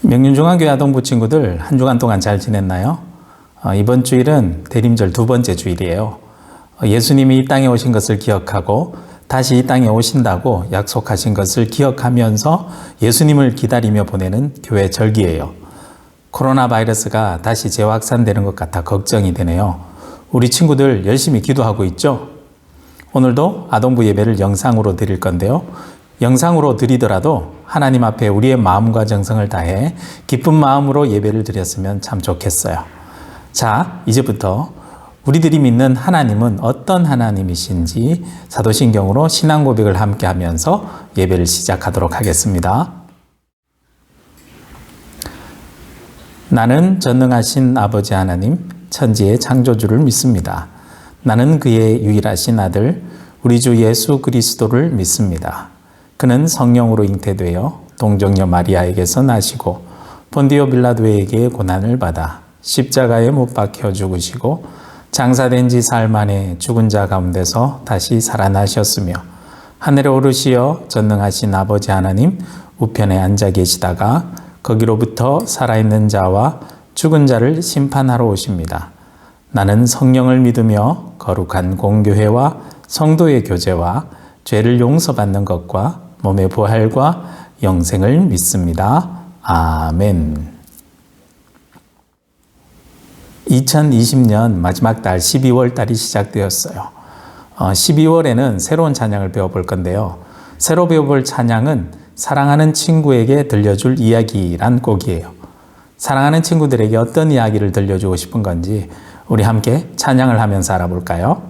명륜중앙교회 아동부 친구들 한 주간 동안 잘 지냈나요? 이번 주일은 대림절 두 번째 주일이에요. 예수님이 이 땅에 오신 것을 기억하고 다시 이 땅에 오신다고 약속하신 것을 기억하면서 예수님을 기다리며 보내는 교회 절기예요. 코로나 바이러스가 다시 재확산되는 것 같아 걱정이 되네요. 우리 친구들 열심히 기도하고 있죠? 오늘도 아동부 예배를 영상으로 드릴 건데요. 영상으로 드리더라도 하나님 앞에 우리의 마음과 정성을 다해 기쁜 마음으로 예배를 드렸으면 참 좋겠어요. 자, 이제부터 우리들이 믿는 하나님은 어떤 하나님이신지 사도신경으로 신앙 고백을 함께 하면서 예배를 시작하도록 하겠습니다. 나는 전능하신 아버지 하나님, 천지의 창조주를 믿습니다. 나는 그의 유일하신 아들, 우리 주 예수 그리스도를 믿습니다. 그는 성령으로 잉태되어 동정녀 마리아에게서 나시고 본디오 빌라도에게 고난을 받아 십자가에 못 박혀 죽으시고 장사된 지 사흘 만에 죽은 자 가운데서 다시 살아나셨으며 하늘에 오르시어 전능하신 아버지 하나님 우편에 앉아 계시다가 거기로부터 살아있는 자와 죽은 자를 심판하러 오십니다. 나는 성령을 믿으며 거룩한 공교회와 성도의 교제와 죄를 용서받는 것과 몸의 부활과 영생을 믿습니다. 아멘. 2020년 마지막 달 12월 달이 시작되었어요. 12월에는 새로운 찬양을 배워볼 건데요. 새로 배워볼 찬양은 사랑하는 친구에게 들려줄 이야기란 곡이에요. 사랑하는 친구들에게 어떤 이야기를 들려주고 싶은 건지 우리 함께 찬양을 하면서 알아볼까요?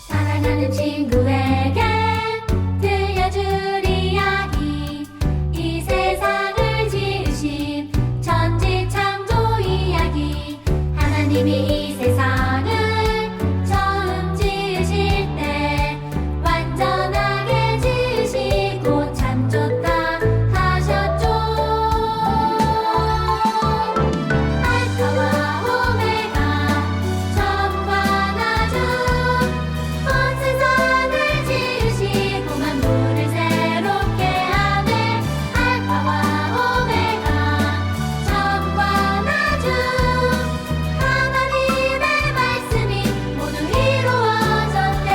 사랑하는 친구에게 들려줄 이야기, 이 세상을 지으신 천지 창조 이야기. 하나님이 이 세상을 처음 지으실 때 완전하게 지으시고 참 좋다 하셨죠. 알파와 오메가 처음과 나중 온 세상을 지으시고 만물을 새롭게 하네. 알파와 오메가 처음과 나중 하나님의 말씀이 모두 이루어졌대.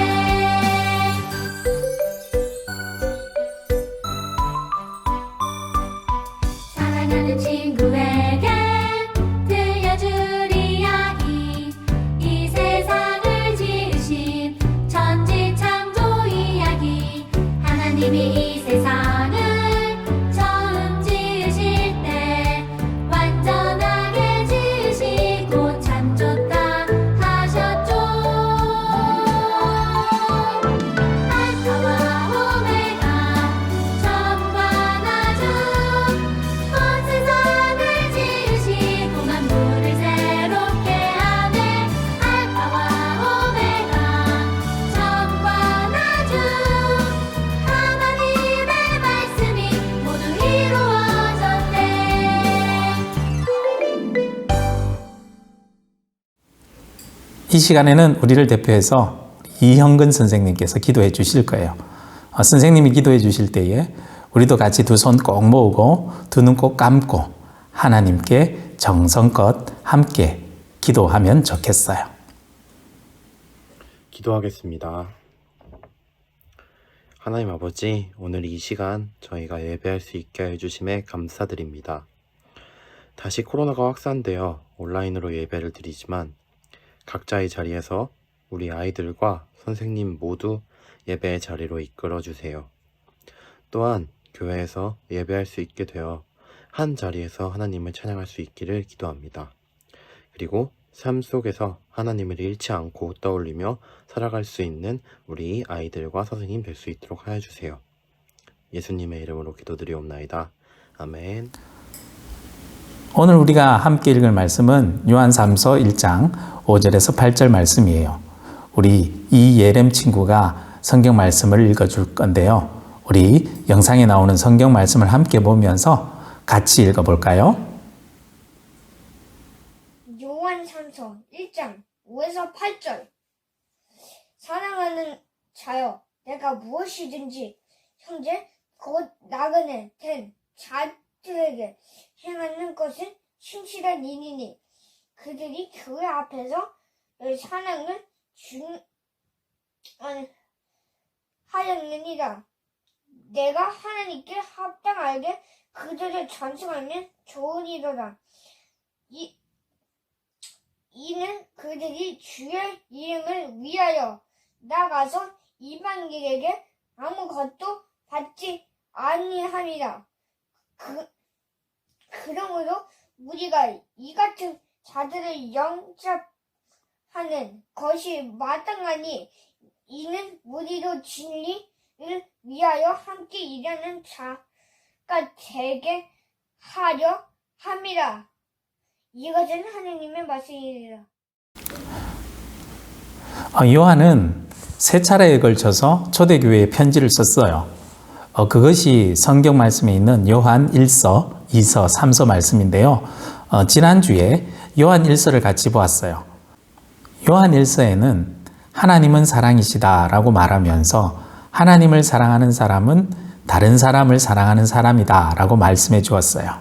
사랑하는 친구에게 들려줄 이야기, 이 세상을 지으신 천지 창조 이야기. 하나님이 이 세상을 처음 지으실 때 완전하게 지으시고 참 좋다 하셨죠. 알파와 오메가 처음과 나중 온 세상을 지으시고 만물을 새롭게 하네. 알파와 오메가 처음과 나중 하나님의 말씀이 모두 이루어졌대. 이 시간에는 우리를 대표해서 이형근 선생님께서 기도해 주실 거예요. 선생님이 기도해 주실 때에 우리도 같이 두 손 꼭 모으고 두 눈 꼭 감고 하나님께 정성껏 함께 기도하면 좋겠어요. 기도하겠습니다. 하나님 아버지, 오늘 이 시간 저희가 예배할 수 있게 해주심에 감사드립니다. 다시 코로나가 확산되어 온라인으로 예배를 드리지만 각자의 자리에서 우리 아이들과 선생님 모두 예배의 자리로 이끌어 주세요. 또한 교회에서 예배할 수 있게 되어 한 자리에서 하나님을 찬양할 수 있기를 기도합니다. 그리고 삶 속에서 하나님을 잃지 않고 떠올리며 살아갈 수 있는 우리 아이들과 선생님 될 수 있도록 하여 주세요. 예수님의 이름으로 기도드리옵나이다. 아멘. 오늘 우리가 함께 읽을 말씀은 요한3서 1장 5절에서 8절 말씀이에요. 우리 이예렘 친구가 성경 말씀을 읽어줄 건데요. 우리 영상에 나오는 성경 말씀을 함께 보면서 같이 읽어볼까요? 요한 3서 1장 5에서 8절. 사랑하는 자여, 내가 무엇이든지 형제 곧 나그네 된 자들에게 행하는 것은 신실한 일이니 그들이 교회 앞에서 사랑을 하였느니라. 내가 하나님께 합당하게 그들을 전승하면 좋으리로라. 이는 그들이 주의 이름을 위하여 나가서 이방인에게 아무것도 받지 아니함이라. 그러므로 우리가 이 같은 자들을 영접하는 것이 마땅하니 이는 우리도 진리를 위하여 함께 일하는 자가 되게 하려 함이라. 이것은 하느님의 말씀이니라. 요한은 세 차례에 걸쳐서 초대교회에 편지를 썼어요. 그것이 성경 말씀에 있는 요한 1서, 2서, 3서 말씀인데요. 지난주에 요한 1서를 같이 보았어요. 요한 1서에는 하나님은 사랑이시다 라고 말하면서 하나님을 사랑하는 사람은 다른 사람을 사랑하는 사람이다 라고 말씀해 주었어요.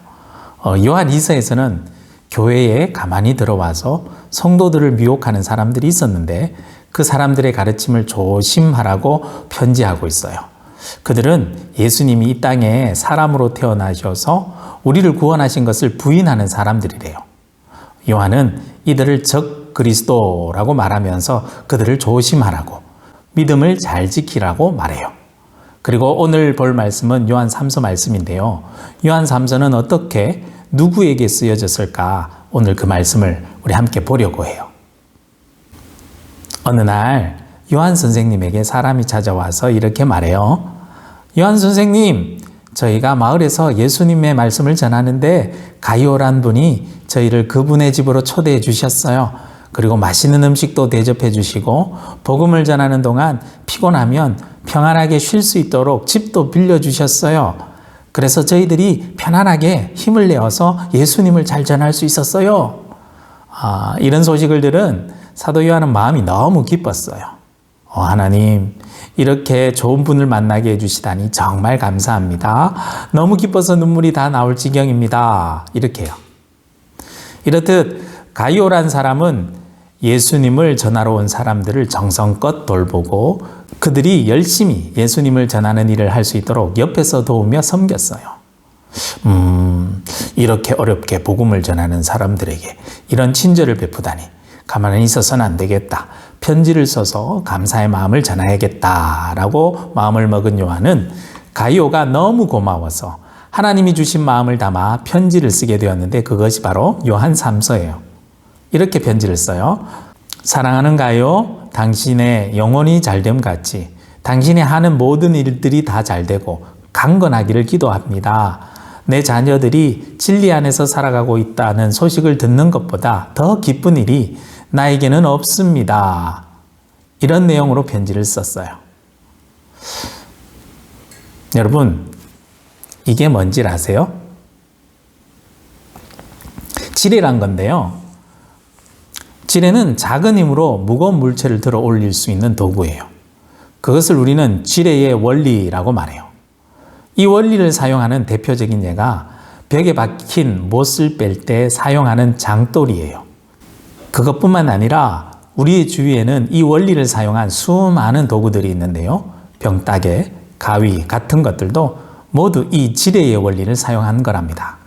요한 2서에서는 교회에 가만히 들어와서 성도들을 미혹하는 사람들이 있었는데 그 사람들의 가르침을 조심하라고 편지하고 있어요. 그들은 예수님이 이 땅에 사람으로 태어나셔서 우리를 구원하신 것을 부인하는 사람들이래요. 요한은 이들을 적 그리스도라고 말하면서 그들을 조심하라고, 믿음을 잘 지키라고 말해요. 그리고 오늘 볼 말씀은 요한 3서 말씀인데요. 요한 3서는 어떻게 누구에게 쓰여졌을까? 오늘 그 말씀을 우리 함께 보려고 해요. 어느 날 요한 선생님에게 사람이 찾아와서 이렇게 말해요. 요한 선생님, 저희가 마을에서 예수님의 말씀을 전하는데 가이오란 분이 저희를 그분의 집으로 초대해 주셨어요. 그리고 맛있는 음식도 대접해 주시고 복음을 전하는 동안 피곤하면 평안하게 쉴 수 있도록 집도 빌려주셨어요. 그래서 저희들이 편안하게 힘을 내어서 예수님을 잘 전할 수 있었어요. 이런 소식을 들은 사도 요한은 마음이 너무 기뻤어요. 하나님, 이렇게 좋은 분을 만나게 해주시다니 정말 감사합니다. 너무 기뻐서 눈물이 다 나올 지경입니다. 이렇게요. 이렇듯 가이오란 사람은 예수님을 전하러 온 사람들을 정성껏 돌보고 그들이 열심히 예수님을 전하는 일을 할 수 있도록 옆에서 도우며 섬겼어요. 이렇게 어렵게 복음을 전하는 사람들에게 이런 친절을 베푸다니 가만히 있어서는 안 되겠다. 편지를 써서 감사의 마음을 전해야겠다라고 마음을 먹은 요한은 가이오가 너무 고마워서 하나님이 주신 마음을 담아 편지를 쓰게 되었는데 그것이 바로 요한 3서예요. 이렇게 편지를 써요. 사랑하는 가이오, 당신의 영혼이 잘됨 같이 당신이 하는 모든 일들이 다 잘되고 강건하기를 기도합니다. 내 자녀들이 진리 안에서 살아가고 있다는 소식을 듣는 것보다 더 기쁜 일이 나에게는 없습니다. 이런 내용으로 편지를 썼어요. 여러분, 이게 뭔지 아세요? 지뢰란 건데요. 지뢰는 작은 힘으로 무거운 물체를 들어 올릴 수 있는 도구예요. 그것을 우리는 지뢰의 원리라고 말해요. 이 원리를 사용하는 대표적인 예가 벽에 박힌 못을 뺄 때 사용하는 장돌이에요. 그것뿐만 아니라 우리의 주위에는 이 원리를 사용한 수많은 도구들이 있는데요. 병따개, 가위 같은 것들도 모두 이 지뢰의 원리를 사용한 거랍니다.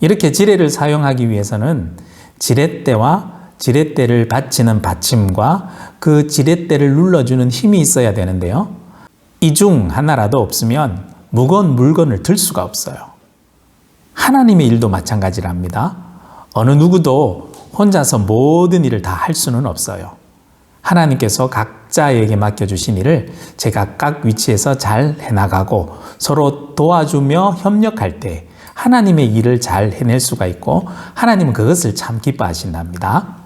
이렇게 지뢰를 사용하기 위해서는 지렛대와 지렛대를 받치는 받침과 그 지렛대를 눌러주는 힘이 있어야 되는데요. 이 중 하나라도 없으면 무거운 물건을 들 수가 없어요. 하나님의 일도 마찬가지랍니다. 어느 누구도 혼자서 모든 일을 다 할 수는 없어요. 하나님께서 각자에게 맡겨주신 일을 제각각 위치에서 잘 해나가고 서로 도와주며 협력할 때 하나님의 일을 잘 해낼 수가 있고 하나님은 그것을 참 기뻐하신답니다.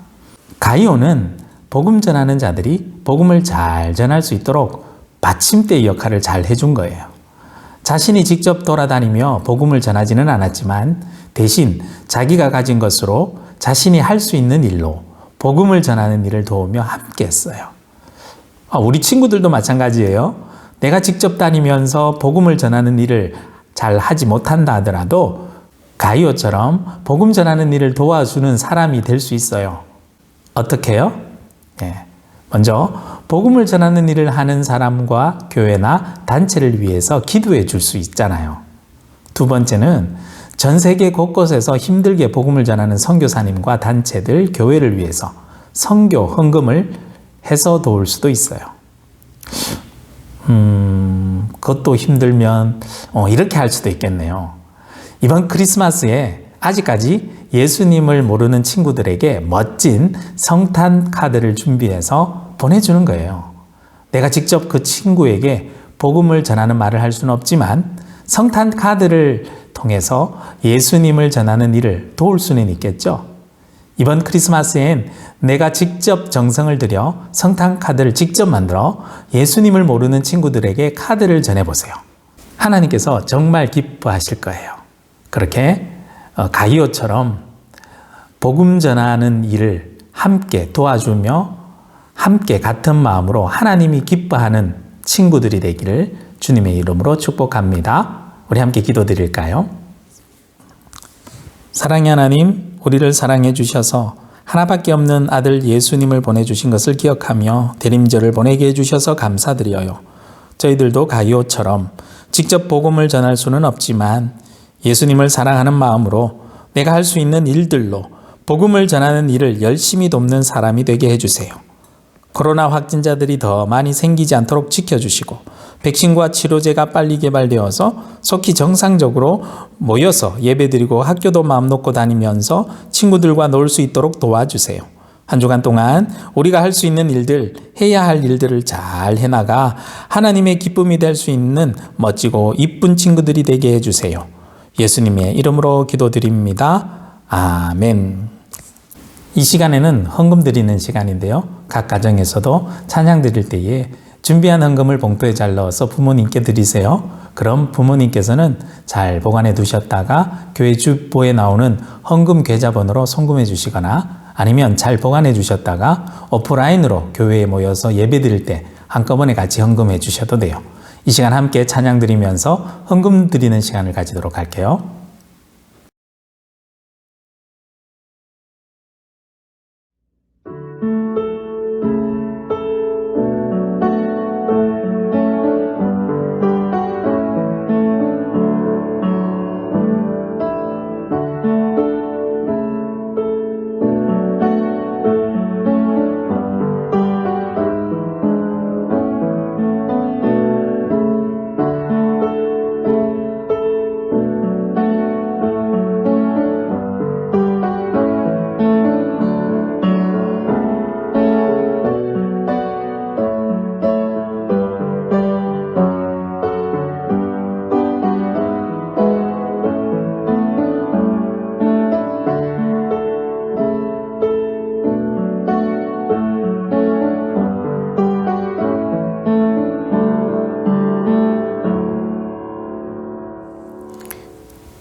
가이오는 복음 전하는 자들이 복음을 잘 전할 수 있도록 받침대의 역할을 잘 해준 거예요. 자신이 직접 돌아다니며 복음을 전하지는 않았지만 대신 자기가 가진 것으로 자신이 할 수 있는 일로 복음을 전하는 일을 도우며 함께 했어요. 우리 친구들도 마찬가지예요. 내가 직접 다니면서 복음을 전하는 일을 잘 하지 못한다 하더라도 가이오처럼 복음 전하는 일을 도와주는 사람이 될 수 있어요. 어떻게요? 먼저 복음을 전하는 일을 하는 사람과 교회나 단체를 위해서 기도해 줄 수 있잖아요. 두 번째는 전 세계 곳곳에서 힘들게 복음을 전하는 선교사님과 단체들, 교회를 위해서 선교 헌금을 해서 도울 수도 있어요. 그것도 힘들면 이렇게 할 수도 있겠네요. 이번 크리스마스에 아직까지 예수님을 모르는 친구들에게 멋진 성탄 카드를 준비해서 보내주는 거예요. 내가 직접 그 친구에게 복음을 전하는 말을 할 수는 없지만 성탄 카드를 통해서 예수님을 전하는 일을 도울 수는 있겠죠. 이번 크리스마스엔 내가 직접 정성을 들여 성탄 카드를 직접 만들어 예수님을 모르는 친구들에게 카드를 전해보세요. 하나님께서 정말 기뻐하실 거예요. 그렇게 가이오처럼 복음 전하는 일을 함께 도와주며 함께 같은 마음으로 하나님이 기뻐하는 친구들이 되기를 주님의 이름으로 축복합니다. 우리 함께 기도드릴까요? 사랑의 하나님, 우리를 사랑해 주셔서 하나밖에 없는 아들 예수님을 보내주신 것을 기억하며 대림절을 보내게 해주셔서 감사드려요. 저희들도 가이오처럼 직접 복음을 전할 수는 없지만 예수님을 사랑하는 마음으로 내가 할 수 있는 일들로 복음을 전하는 일을 열심히 돕는 사람이 되게 해주세요. 코로나 확진자들이 더 많이 생기지 않도록 지켜주시고 백신과 치료제가 빨리 개발되어서 속히 정상적으로 모여서 예배드리고 학교도 마음 놓고 다니면서 친구들과 놀 수 있도록 도와주세요. 한 주간 동안 우리가 할 수 있는 일들, 해야 할 일들을 잘 해나가 하나님의 기쁨이 될 수 있는 멋지고 이쁜 친구들이 되게 해주세요. 예수님의 이름으로 기도드립니다. 아멘. 이 시간에는 헌금 드리는 시간인데요. 각 가정에서도 찬양 드릴 때에 준비한 헌금을 봉투에 잘 넣어서 부모님께 드리세요. 그럼 부모님께서는 잘 보관해 두셨다가 교회 주보에 나오는 헌금 계좌번호로 송금해 주시거나 아니면 잘 보관해 주셨다가 오프라인으로 교회에 모여서 예배 드릴 때 한꺼번에 같이 헌금해 주셔도 돼요. 이 시간 함께 찬양 드리면서 헌금 드리는 시간을 가지도록 할게요.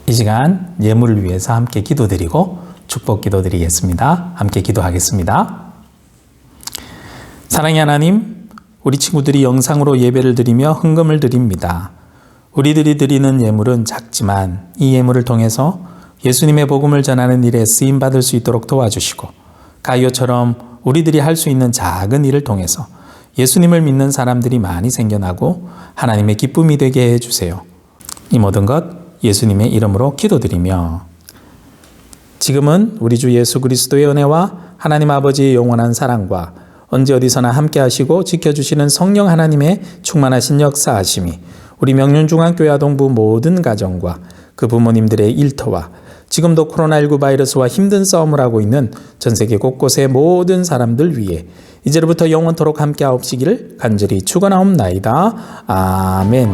이 시간 예물을 위해서 함께 기도드리고 축복 기도드리겠습니다. 함께 기도하겠습니다. 사랑의 하나님, 우리 친구들이 영상으로 예배를 드리며 헌금을 드립니다. 우리들이 드리는 예물은 작지만 이 예물을 통해서 예수님의 복음을 전하는 일에 쓰임받을 수 있도록 도와주시고 가이오처럼 우리들이 할 수 있는 작은 일을 통해서 예수님을 믿는 사람들이 많이 생겨나고 하나님의 기쁨이 되게 해주세요. 이 모든 것 예수님의 이름으로 기도드리며 지금은 우리 주 예수 그리스도의 은혜와 하나님 아버지의 영원한 사랑과 언제 어디서나 함께 하시고 지켜주시는 성령 하나님의 충만하신 역사하심이 우리 명륜중앙교회 아동부 모든 가정과 그 부모님들의 일터와 지금도 코로나19 바이러스와 힘든 싸움을 하고 있는 전 세계 곳곳의 모든 사람들 위해 이제로부터 영원토록 함께 하옵시기를 간절히 축원하옵나이다. 아멘.